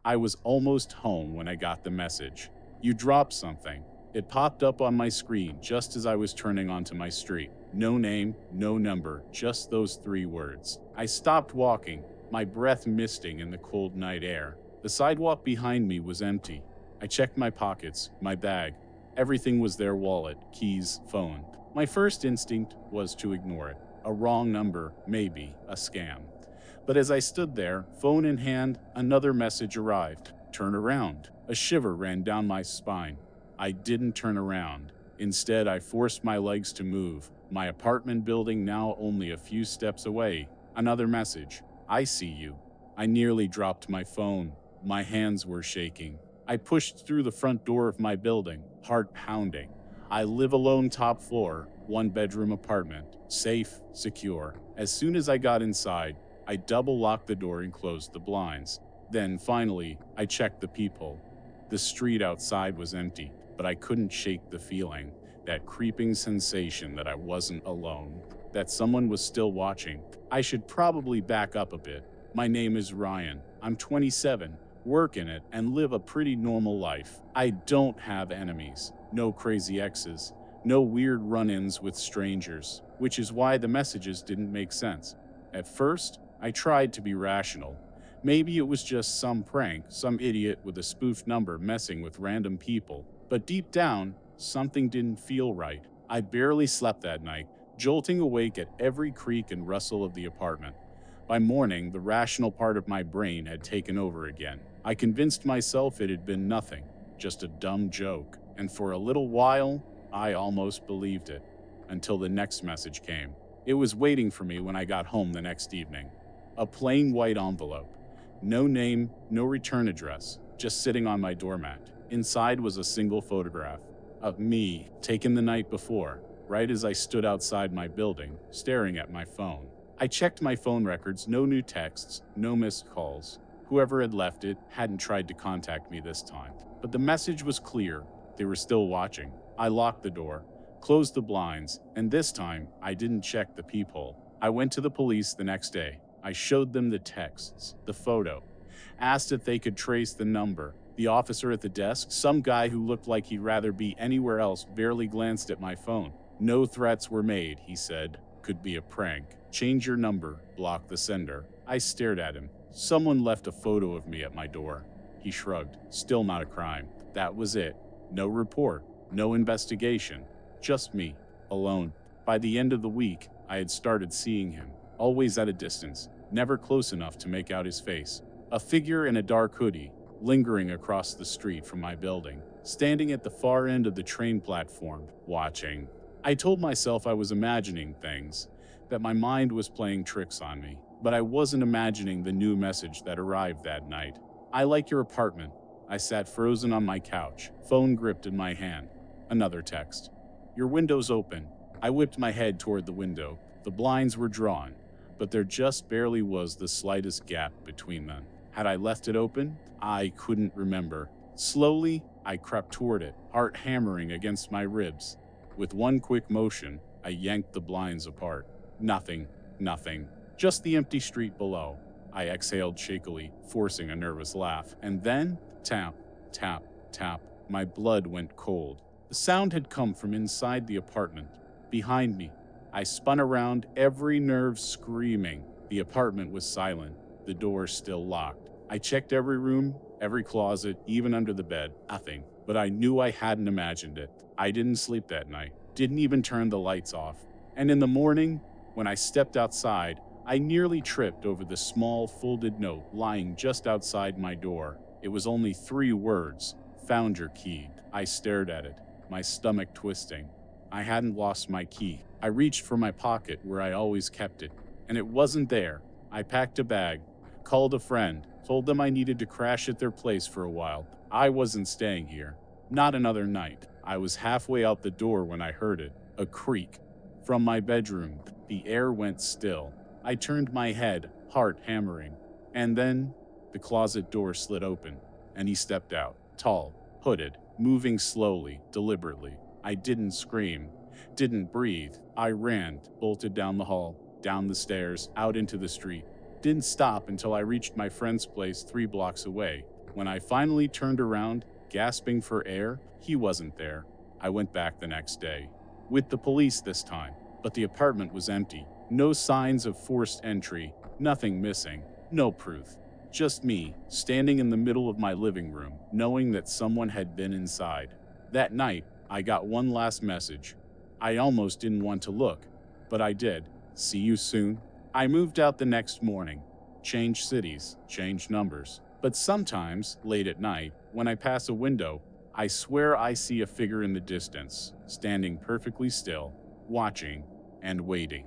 I was almost home when I got the message. You dropped something. It popped up on my screen just as I was turning onto my street. No name, no number, just those three words. I stopped walking, my breath misting in the cold night air. The sidewalk behind me was empty. I checked my pockets, my bag. Everything was there: wallet, keys, phone. My first instinct was to ignore it. A wrong number, maybe, a scam. But as I stood there, phone in hand, another message arrived. Turn around. A shiver ran down my spine. I didn't turn around. Instead, I forced my legs to move. My apartment building now only a few steps away. Another message. I see you. I nearly dropped my phone. My hands were shaking. I pushed through the front door of my building, heart pounding. I live alone, top floor, one-bedroom apartment. Safe, secure. As soon as I got inside, I double-locked the door and closed the blinds. Then, finally, I checked the people. The street outside was empty, but I couldn't shake the feeling, that creeping sensation that I wasn't alone, that someone was still watching. I should probably back up a bit. My name is Ryan. I'm 27, work in it, and live a pretty normal life. I don't have enemies, no crazy exes, no weird run-ins with strangers, which is why the messages didn't make sense. At first, I tried to be rational. Maybe it was just some prank, some idiot with a spoof number messing with random people. But deep down, something didn't feel right. I barely slept that night, jolting awake at every creak and rustle of the apartment. By morning, the rational part of my brain had taken over again. I convinced myself it had been nothing, just a dumb joke. And for a little while, I almost believed it, until the next message came. It was waiting for me when I got home the next evening. A plain white envelope. No name, no return address, just sitting on my doormat. Inside was a single photograph of me, taken the night before, right as I stood outside my building, staring at my phone. I checked my phone records, no new texts, no missed calls. Whoever had left it hadn't tried to contact me this time. But the message was clear. They were still watching. I locked the door, closed the blinds, and this time, I didn't check the peephole. I went to the police the next day. I showed them the texts, the photo, asked if they could trace the number. The officer at the desk, some guy who looked like he'd rather be anywhere else, barely glanced at my phone. No threats were made, he said. Could be a prank. Change your number, block the sender. I stared at him. Someone left a photo of me at my door. He shrugged. Still not a crime. That was it. No report, no investigation. Just me, alone. By the end of the week, I had started seeing him, always at a distance, never close enough to make out his face. A figure in a dark hoodie, lingering across the street from my building, standing at the far end of the train platform, watching. I told myself I was imagining things, that my mind was playing tricks on me, but I wasn't imagining the new message that arrived that night. I like your apartment. I sat frozen on my couch, phone gripped in my hand. Another text. Your window's open. I whipped my head toward the window. The blinds were drawn, but there just barely was the slightest gap between them. Had I left it open? I couldn't remember. Slowly, I crept toward it, heart hammering against my ribs. With one quick motion, I yanked the blinds apart. Nothing, nothing. Just the empty street below. I exhaled shakily, forcing a nervous laugh. And then, tap, tap, tap. My blood went cold. The sound had come from inside the apartment, behind me. I spun around, every nerve screaming. The apartment was silent, the door still locked. I checked every room, every closet, even under the bed. Nothing. But I knew I hadn't imagined it. I didn't sleep that night, didn't even turn the lights off. And in the morning, when I stepped outside, I nearly tripped over the small folded note lying just outside my door. It was only 3 words. Found your key. I stared at it, my stomach twisting. I hadn't lost my key. I reached for my pocket where I always kept it, and it wasn't there. I packed a bag, called a friend, told them I needed to crash at their place for a while. I wasn't staying here. Not another night. I was halfway out the door when I heard it, a creak. From my bedroom, the air went still. I turned my head, heart hammering. And then, the closet door slid open, and he stepped out, tall, hooded, moving slowly, deliberately. I didn't scream, didn't breathe. I ran, bolted down the hall, down the stairs, out into the street. Didn't stop until I reached my friend's place 3 blocks away. When I finally turned around, gasping for air, he wasn't there. I went back the next day. With the police this time, but the apartment was empty. No signs of forced entry, nothing missing, no proof. Just me, standing in the middle of my living room, knowing that someone had been inside. That night, I got one last message. I almost didn't want to look, but I did. See you soon. I moved out the next morning. Changed cities, changed numbers. But sometimes, late at night, when I pass a window, I swear I see a figure in the distance, standing perfectly still, watching and waiting.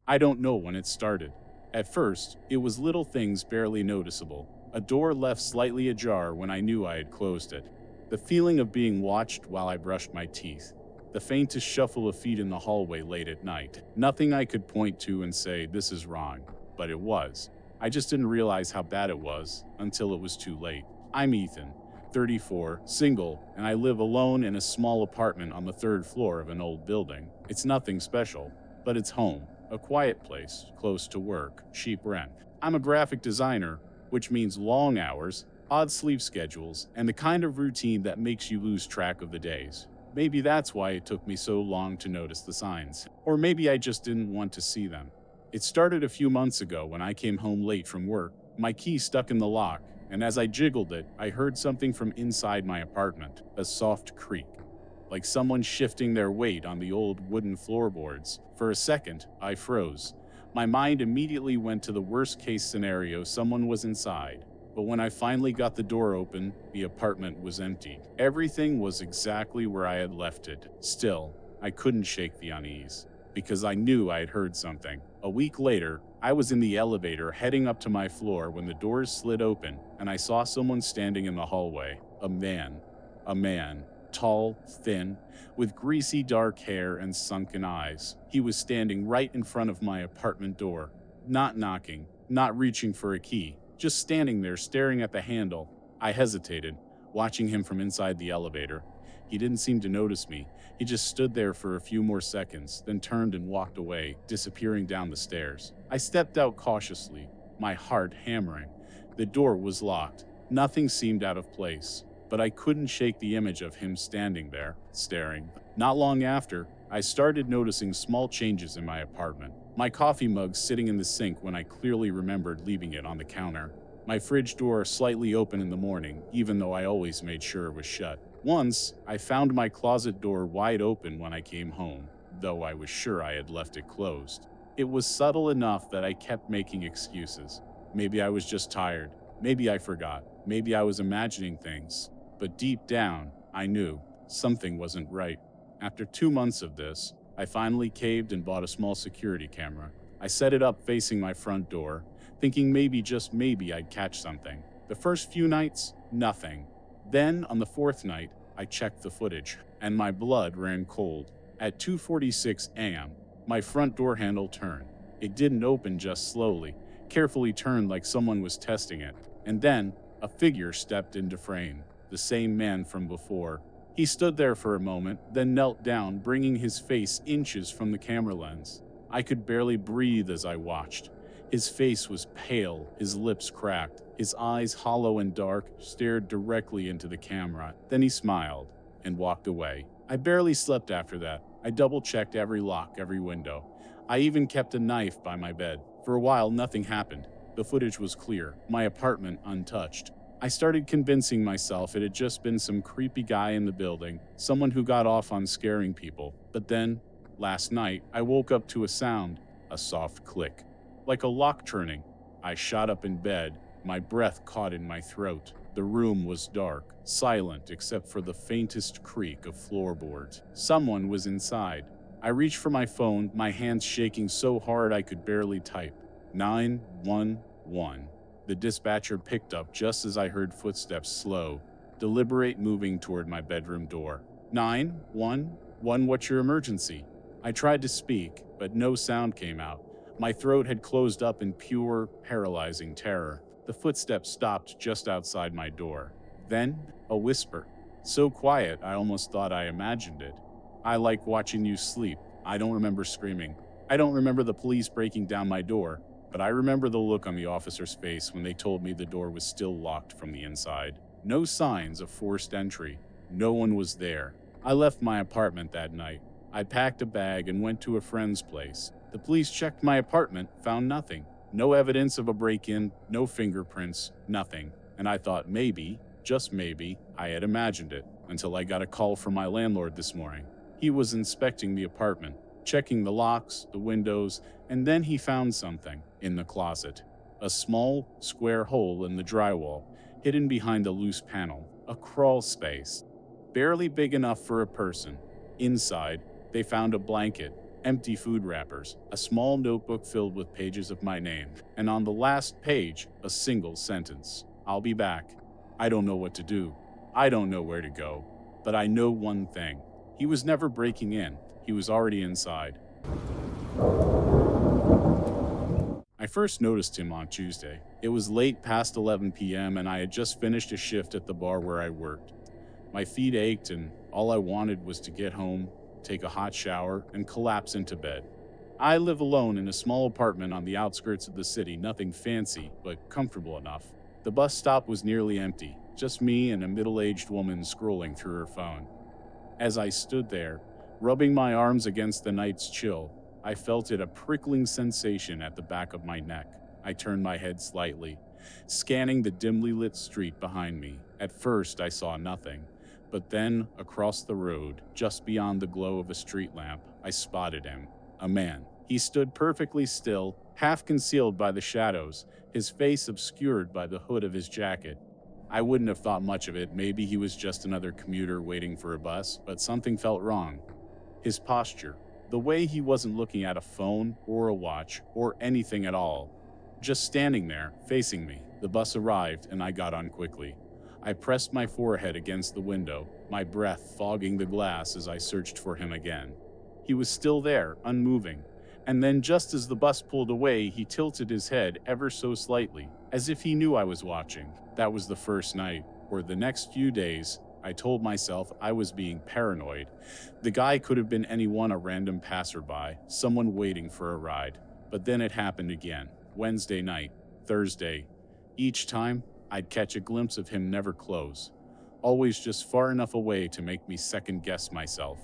I don't know when it started. At first, it was little things barely noticeable. A door left slightly ajar when I knew I had closed it. The feeling of being watched while I brushed my teeth. The faintest shuffle of feet in the hallway late at night. Nothing I could point to and say, this is wrong. But it was. I just didn't realize how bad it was until it was too late. I'm Ethan, 34, single, and I live alone in a small apartment on the 3rd floor of an old building. It's nothing special, but it's home. A quiet place, close to work, cheap rent. I'm a graphic designer, which means long hours, odd sleep schedules, and the kind of routine that makes you lose track of the days. Maybe that's why it took me so long to notice the signs. Or maybe I just didn't want to see them. It started a few months ago when I came home late from work. My key stuck in the lock, and as I jiggled it, I heard something from inside my apartment, a soft creak, like someone shifting their weight on the old wooden floorboards. For a second, I froze. My mind immediately went to the worst-case scenario: someone was inside. But when I finally got the door open, the apartment was empty. Everything was exactly where I had left it. Still, I couldn't shake the unease, because I knew I had heard something. A week later, I was in the elevator heading up to my floor when the doors slid open, and I saw someone standing in the hallway. A man. Tall, thin, with greasy dark hair and sunken eyes. He was standing right in front of my apartment door, not knocking, not reaching for a key, just standing there staring at the handle. I hesitated, watching him from inside the elevator. He didn't seem to notice me. He just stood there for a few more seconds, then turned and walked away, disappearing down the stairs. I stepped out cautiously, my heart hammering. The door was locked. Nothing seemed out of place, but I couldn't shake the image of him standing there, staring. Not long after, I started noticing small changes in my apartment. My coffee mug sitting in the sink when I clearly remembered leaving it on the counter. My fridge door slightly open in the morning, even though I always made sure it was shut. Once, I found my closet door wide open when I came home, though I was sure I had left it closed. It was subtle enough that I kept making excuses. Maybe I was just tired. Maybe I forgot. Maybe I was imagining things. But deep down, I knew something wasn't right. After 2 months of this, I finally caved and bought a small security camera. I set it up facing my front door, thinking maybe, just maybe, I'd catch something. The first few nights, nothing. Then, on the 4th night, I checked the footage, and my blood ran cold. At 2:46 a.m., my front door handle turned. It didn't open, just slowly, carefully turned like someone was testing it. And then, a figure stepped into frame, the same man from before. He stood there for a moment, then knelt down, bringing his face inches from the camera lens. I could barely breathe as I watched. His face was pale, his lips cracked, his eyes hollow and dark, stared directly into the camera. Then he smiled and walked away. I barely slept after that. I double-checked every lock, every window. I even kept a knife by my bed. For a while, nothing happened. The footage was clear, my apartment untouched. I started convincing myself it had just been some creepy guy in the building, someone who got off on scaring people. But then, last night, I woke up to a sound, a soft click, like a lock turning. I shot up in bed, my breath caught in my throat. The room was dark, silent except for the faintest creak of floorboards. Someone was inside. I reached for my phone, my hands shaking so hard I could barely type. 911. The dispatcher picked up just as I heard footsteps slow, deliberate, moving toward my bedroom door. 911, what's your emergency? I tried to speak, but no sound came out. My throat had closed up in pure, paralyzing terror. The footsteps stopped just outside my door. Then, a whisper. So quiet, I almost thought I imagined it. I like watching you sleep. I don't remember screaming. I don't remember the police breaking down my door, but I remember the look on the officer's face when they told me the door was still locked from the inside. No signs of forced entry. No one was there. I left my apartment that night. I packed a bag and went to a friend's place. The police checked my apartment, found nothing. No evidence of a break-in, no fingerprints, nothing. And I thought maybe, just maybe, I had imagined it, until I got a call from my landlord this morning. He was inspecting the apartment, checking the locks, the windows, and then he found something in the closet. A small, square hole in the drywall, hidden behind a loose panel, a crawl space, barely big enough for a person. Inside, they found a blanket, empty food wrappers, a small notebook filled with pages of my name, and on the last page, a single sentence. I'll be back. I don't know what to do. I don't know where to go. But I know one thing. He was never breaking in. He was already inside. I first noticed him on Tuesday. It was late past 11 p.m. and I had just finished a shift at the bar where I worked. My feet ached and all I wanted was to get home, take a hot shower, and collapse into bed. I live alone in a small apartment on the outskirts of the city, nothing fancy, but comfortable enough. The bus stop was nearly empty, just me and a middle-aged woman scrolling through her phone. As I stood there, rubbing my arms against the night's chill, I felt a prickling sensation at the back of my neck. I turned my head slightly, scanning the dimly lit street behind me. At first, I saw nothing, but then, across the road, just beyond the glow of a street lamp, I spotted him. A man. He stood perfectly still, half concealed by the shadows, his face obscured by the hood of his jacket. I wouldn't have thought much of it. Maybe he was just another commuter waiting for a bus, but something felt wrong. His posture, the way he wasn't looking at a phone or a watch or anything at all, just standing there, facing me. The bus arrived and I got on quickly. I pressed my forehead against the window, my breath fogging the glass as I searched for him again. He was still there, unmoving. And then just as the bus pulled away, he tilted his head ever so slightly, as if he knew I was watching. That was the first night, or the next few days. I told myself I was being paranoid. The guy could have been anyone, a random passerby, someone waiting for a ride. But then it happened again. Wednesday night, Thursday. Each time, I'd catch a glimpse of him, never close. Always just far enough away to make me second-guess myself.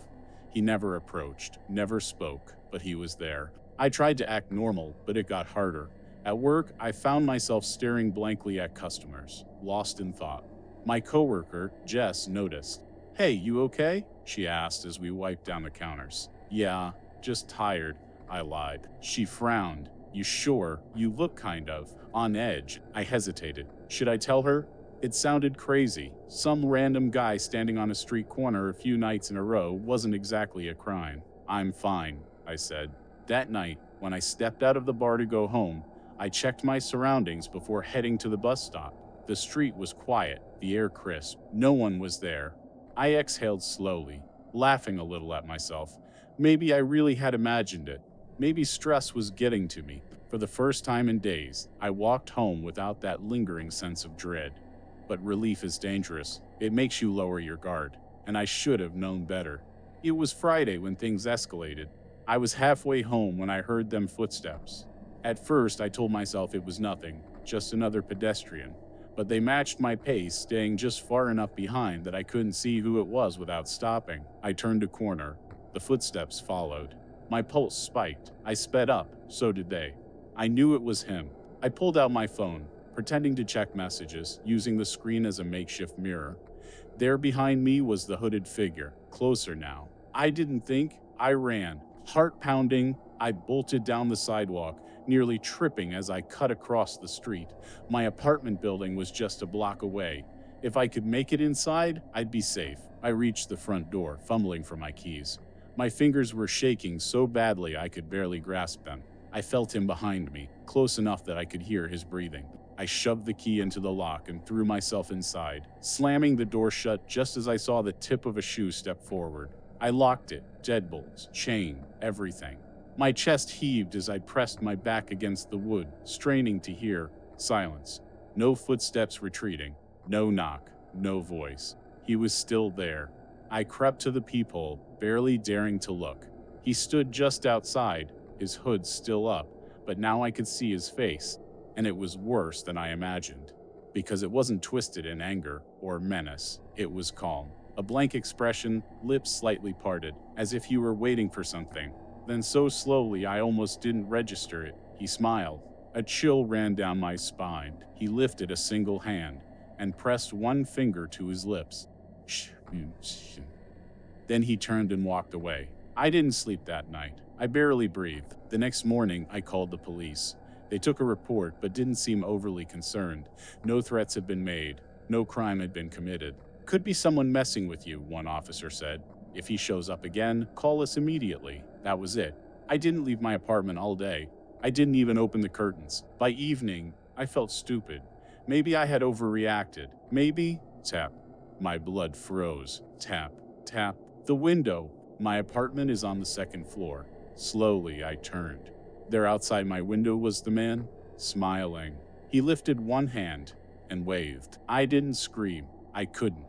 He never approached, never spoke, but he was there. I tried to act normal, but it got harder. At work, I found myself staring blankly at customers, lost in thought. My coworker, Jess, noticed. "Hey, you okay?" she asked as we wiped down the counters. "Yeah, just tired," I lied. She frowned. "You sure? You look kind of on edge." I hesitated. Should I tell her? It sounded crazy. Some random guy standing on a street corner a few nights in a row wasn't exactly a crime. "I'm fine," I said. That night, when I stepped out of the bar to go home, I checked my surroundings before heading to the bus stop. The street was quiet, the air crisp. No one was there. I exhaled slowly, laughing a little at myself. Maybe I really had imagined it. Maybe stress was getting to me. For the first time in days, I walked home without that lingering sense of dread. But relief is dangerous. It makes you lower your guard. And I should have known better. It was Friday when things escalated. I was halfway home when I heard them footsteps. At first, I told myself it was nothing, just another pedestrian. But they matched my pace, staying just far enough behind that I couldn't see who it was without stopping. I turned a corner. The footsteps followed. My pulse spiked. I sped up. So did they. I knew it was him. I pulled out my phone, pretending to check messages, using the screen as a makeshift mirror. There behind me was the hooded figure, closer now. I didn't think. I ran. Heart pounding, I bolted down the sidewalk, nearly tripping as I cut across the street. My apartment building was just a block away. If I could make it inside, I'd be safe. I reached the front door, fumbling for my keys. My fingers were shaking so badly I could barely grasp them. I felt him behind me, close enough that I could hear his breathing. I shoved the key into the lock and threw myself inside, slamming the door shut just as I saw the tip of a shoe step forward. I locked it, deadbolts, chain, everything. My chest heaved as I pressed my back against the wood, straining to hear. Silence. No footsteps retreating. No knock. No voice. He was still there. I crept to the peephole, barely daring to look. He stood just outside, his hood still up, but now I could see his face, and it was worse than I imagined. Because it wasn't twisted in anger or menace, it was calm. A blank expression, lips slightly parted, as if he were waiting for something. Then so slowly I almost didn't register it, he smiled. A chill ran down my spine. He lifted a single hand and pressed one finger to his lips. Then he turned and walked away. I didn't sleep that night. I barely breathed. The next morning, I called the police. They took a report but didn't seem overly concerned. No threats had been made. No crime had been committed. Could be someone messing with you, one officer said. If he shows up again, call us immediately. That was it. I didn't leave my apartment all day. I didn't even open the curtains. By evening, I felt stupid. Maybe I had overreacted. Maybe, tap. My blood froze. Tap, tap. The window. My apartment is on the second floor. Slowly, I turned. There outside my window was the man, smiling. He lifted one hand and waved. I didn't scream. I couldn't.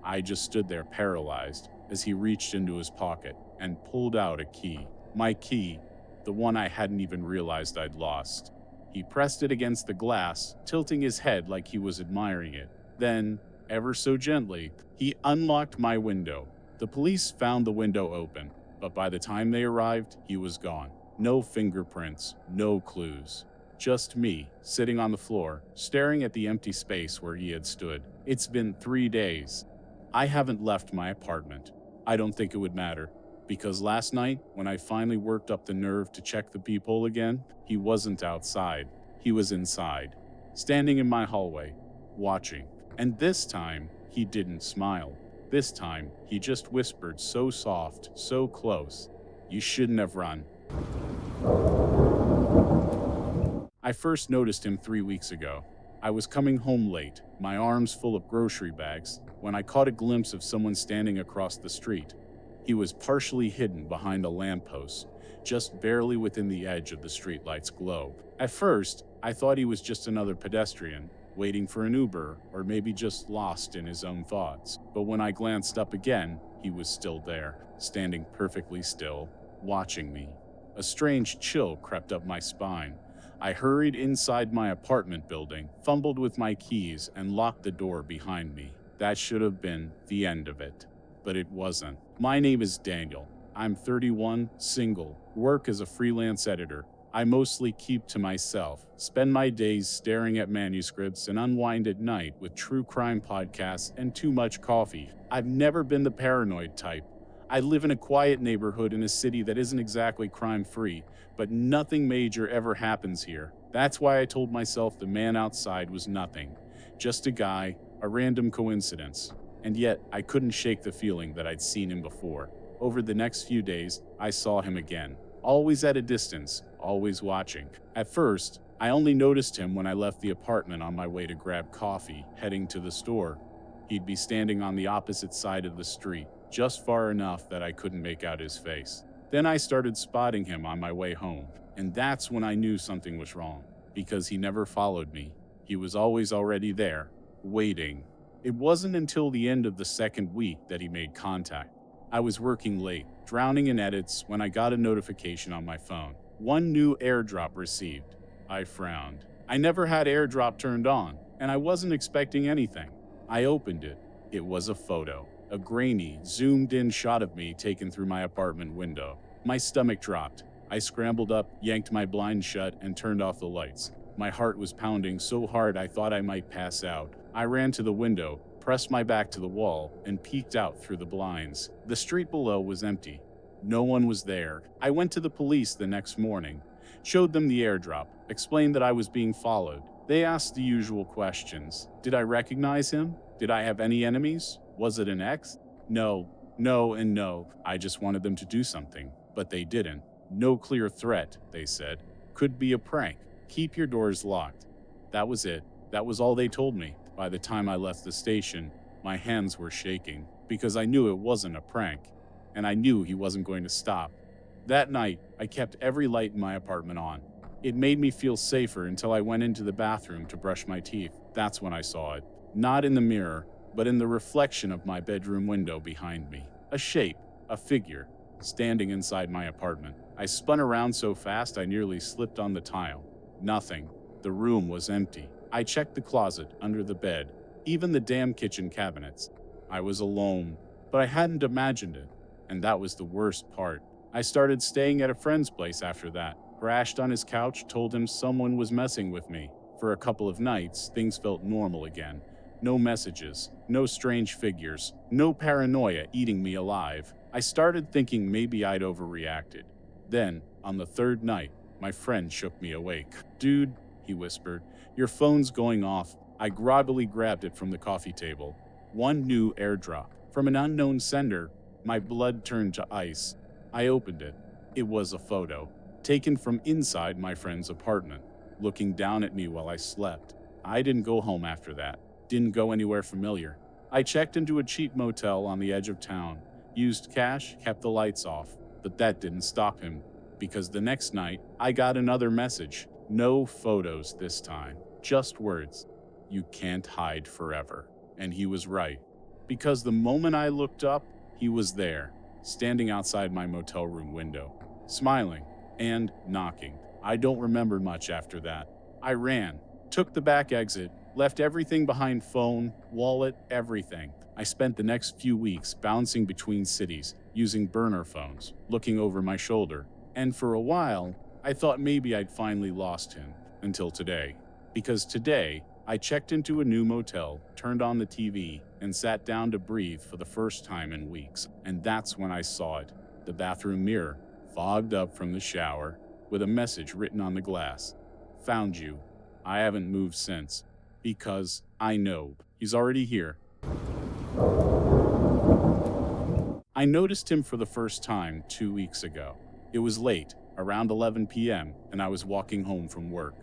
I just stood there paralyzed as he reached into his pocket and pulled out a key. My key, the one I hadn't even realized I'd lost. He pressed it against the glass, tilting his head like he was admiring it. Then, ever so gently, he unlocked my window. The police found the window open, but by the time they arrived, he was gone. No fingerprints, no clues. Just me, sitting on the floor, staring at the empty space where he had stood. It's been 3 days. I haven't left my apartment. I don't think it would matter, because last night, when I finally worked up the nerve to check the peephole again, he wasn't outside. He was inside, standing in my hallway, watching. And this time, he didn't smile. This time, he just whispered so soft, so close. You shouldn't have run. I first noticed him 3 weeks ago. I was coming home late, my arms full of grocery bags, when I caught a glimpse of someone standing across the street. He was partially hidden behind a lamppost, just barely within the edge of the streetlight's glow. At first, I thought he was just another pedestrian, waiting for an Uber, or maybe just lost in his own thoughts. But when I glanced up again, he was still there, standing perfectly still, watching me. A strange chill crept up my spine. I hurried inside my apartment building, fumbled with my keys, and locked the door behind me. That should have been the end of it. But it wasn't. My name is Daniel. I'm 31, single, work as a freelance editor. I mostly keep to myself, spend my days staring at manuscripts, and unwind at night with true crime podcasts and too much coffee. I've never been the paranoid type. I live in a quiet neighborhood in a city that isn't exactly crime-free, but nothing major ever happens here. That's why I told myself the man outside was nothing. Just a guy, a random coincidence. And yet, I couldn't shake the feeling that I'd seen him before. Over the next few days, I saw him again. Always at a distance, always watching. At first, I only noticed him when I left the apartment on my way to grab coffee, heading to the store. He'd be standing on the opposite side of the street, just far enough that I couldn't make out his face. Then I started spotting him on my way home, and that's when I knew something was wrong, because he never followed me. He was always already there, waiting. It wasn't until the end of the second week that he made contact. I was working late, drowning in edits, when I got a notification on my phone. One new airdrop received. I frowned. I never had airdrop turned on, and I wasn't expecting anything. I opened it. It was a photo. A grainy, zoomed-in shot of me taken through my apartment window. My stomach dropped. I scrambled up, yanked my blinds shut, and turned off the lights. My heart was pounding so hard I thought I might pass out. I ran to the window, pressed my back to the wall, and peeked out through the blinds. The street below was empty. No one was there. I went to the police the next morning, showed them the airdrop, explained that I was being followed. They asked the usual questions. Did I recognize him? Did I have any enemies? Was it an ex? No, and no. I just wanted them to do something, but they didn't. No clear threat, they said. Could be a prank. Keep your doors locked. That was it. That was all they told me. By the time I left the station, my hands were shaking because I knew it wasn't a prank, and I knew he wasn't going to stop. That night, I kept every light in my apartment on. It made me feel safer until I went into the bathroom to brush my teeth. That's when I saw it. Not in the mirror, but in the reflection of my bedroom window behind me. A shape, a figure. standing inside my apartment. I spun around so fast I nearly slipped on the tile. Nothing. The room was empty. I checked the closet, under the bed, even the damn kitchen cabinets. I was alone, but I hadn't imagined it, and that was the worst part. I started staying at a friend's place after that, crashed on his couch, told him someone was messing with me. For a couple of nights, things felt normal again. No messages, no strange figures, no paranoia eating me alive. I started thinking maybe I'd overreacted. Then, on the third night, my friend shook me awake. "Dude," he whispered, "your phone's going off." I groggily grabbed it from the coffee table. One new airdrop. From an unknown sender. My blood turned to ice. I opened it. It was a photo, taken from inside my friend's apartment, looking down at me while I slept. I didn't go home after that. Didn't go anywhere familiar. I checked into a cheap motel on the edge of town, used cash, kept the lights off, but that didn't stop him, because the next night, I got another message. No photos this time, just words. "You can't hide forever." And he was right, because the moment I looked up, he was there, standing outside my motel room window, smiling and knocking. I don't remember much after that. I ran, took the back exit, left everything behind: phone, wallet, everything. I spent the next few weeks bouncing between cities, using burner phones, looking over my shoulder. And for a while, I thought maybe I'd finally lost him, until today. Because today, I checked into a new motel, turned on the TV, and sat down to breathe for the first time in weeks. And that's when I saw it. The bathroom mirror, fogged up from the shower, with a message written on the glass. "Found you. I haven't moved since. Because I know he's already here." I noticed him for the first time 2 weeks ago. It was late, around 11 p.m., and I was walking home from work.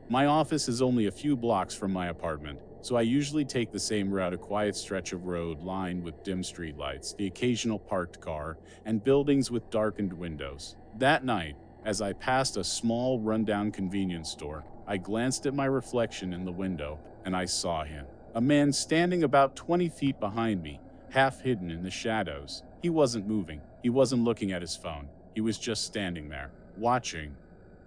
My office is only a few blocks from my apartment, so I usually take the same route: a quiet stretch of road lined with dim streetlights, the occasional parked car, and buildings with darkened windows. That night, as I passed a small, rundown convenience store, I glanced at my reflection in the window, and I saw him. A man standing about 20 feet behind me, half hidden in the shadows. He wasn't moving. He wasn't looking at his phone. He was just standing there, watching.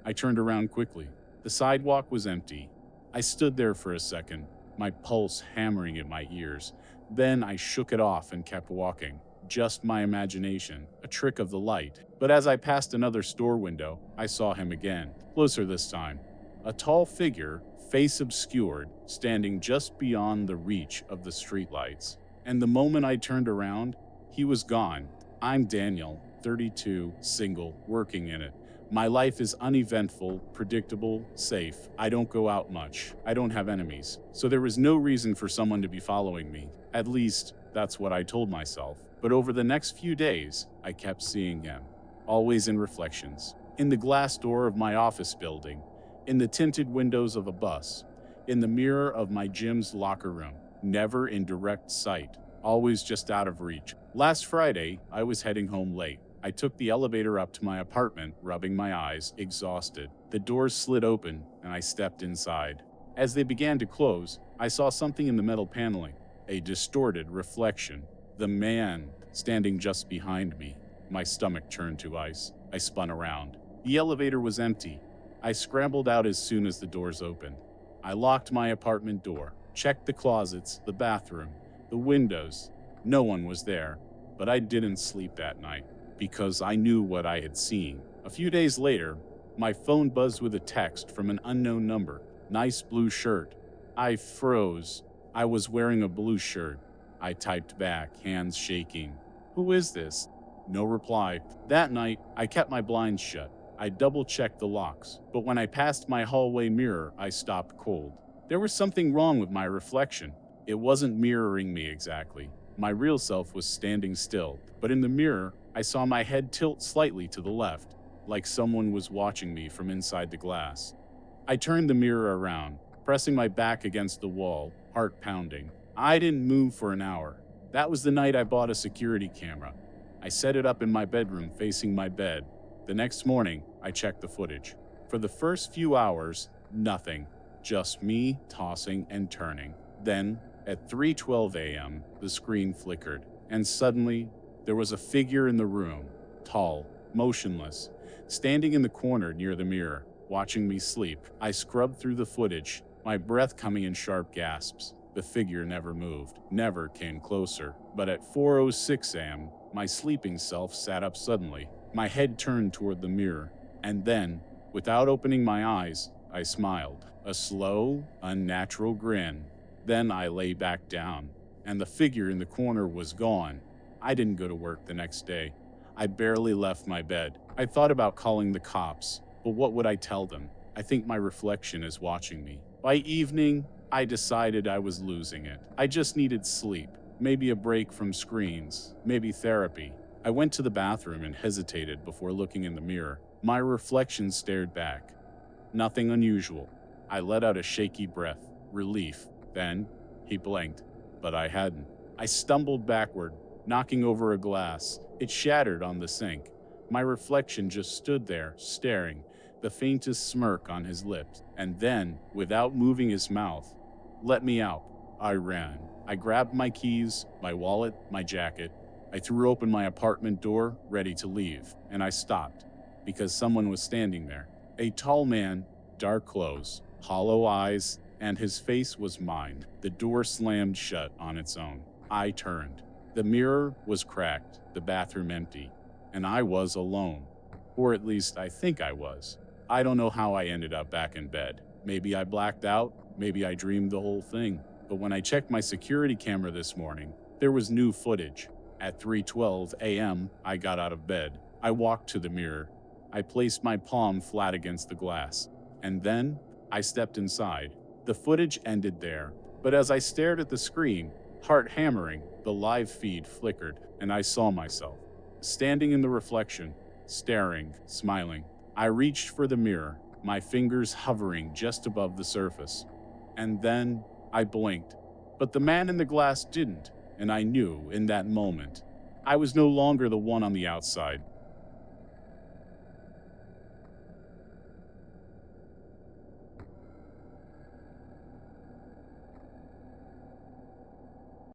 I turned around quickly. The sidewalk was empty. I stood there for a second, my pulse hammering at my ears. Then I shook it off and kept walking. Just my imagination, a trick of the light. But as I passed another store window, I saw him again, closer this time. A tall figure, face obscured, standing just beyond the reach of the streetlights. And the moment I turned around, he was gone. I'm Daniel, 32, single, working in it. My life is uneventful, predictable, safe. I don't go out much. I don't have enemies. So there was no reason for someone to be following me. At least, that's what I told myself. But over the next few days, I kept seeing him. Always in reflections. In the glass door of my office building. In the tinted windows of a bus. In the mirror of my gym's locker room. Never in direct sight. Always just out of reach. Last Friday, I was heading home late. I took the elevator up to my apartment, rubbing my eyes, exhausted. The doors slid open, and I stepped inside. As they began to close, I saw something in the metal paneling. A distorted reflection. The man standing just behind me. My stomach turned to ice. I spun around. The elevator was empty. I scrambled out as soon as the doors opened. I locked my apartment door, checked the closets, the bathroom, the windows. No one was there, but I didn't sleep that night. Because I knew what I had seen. A few days later, my phone buzzed with a text from an unknown number. "Nice blue shirt." I froze. I was wearing a blue shirt. I typed back, hands shaking. "Who is this?" No reply. That night, I kept my blinds shut. I double-checked the locks, but when I passed my hallway mirror, I stopped cold. There was something wrong with my reflection. It wasn't mirroring me exactly. My real self was standing still, but in the mirror, I saw my head tilt slightly to the left, like someone was watching me from inside the glass. I turned the mirror around, pressing my back against the wall, heart pounding. I didn't move for an hour. That was the night I bought a security camera. I set it up in my bedroom facing my bed. The next morning, I checked the footage. For the first few hours, nothing. Just me tossing and turning. Then, at 3:12 a.m., the screen flickered, and suddenly, there was a figure in the room, tall, motionless, standing in the corner near the mirror, watching me sleep. I scrubbed through the footage, my breath coming in sharp gasps. The figure never moved, never came closer. But at 4:06 a.m., my sleeping self sat up suddenly. My head turned toward the mirror, and then, without opening my eyes, I smiled. A slow, unnatural grin. Then I lay back down, and the figure in the corner was gone. I didn't go to work the next day. I barely left my bed. I thought about calling the cops, but what would I tell them? I think my reflection is watching me. By evening, I decided I was losing it. I just needed sleep, maybe a break from screens, maybe therapy. I went to the bathroom and hesitated before looking in the mirror. My reflection stared back. Nothing unusual. I let out a shaky breath, relief. Then, he blinked, but I hadn't. I stumbled backward, knocking over a glass. It shattered on the sink. My reflection just stood there, staring, the faintest smirk on his lips. And then, without moving his mouth, "Let me out." I ran. I grabbed my keys, my wallet, my jacket. I threw open my apartment door, ready to leave, and I stopped, because someone was standing there. A tall man, dark clothes, hollow eyes, and his face was mine. The door slammed shut on its own. I turned. The mirror was cracked, the bathroom empty, and I was alone. Or at least I think I was. I don't know how I ended up back in bed. Maybe I blacked out, maybe I dreamed the whole thing. But when I checked my security camera this morning, there was new footage. At 3:12 a.m., I got out of bed. I walked to the mirror. I placed my palm flat against the glass. And then, I stepped inside. The footage ended there. But as I stared at the screen, heart hammering, the live feed flickered, and I saw myself, standing in the reflection, staring, smiling. I reached for the mirror, my fingers hovering just above the surface. And then, I blinked. But the man in the glass didn't, and I knew in that moment, I was no longer the one on the outside.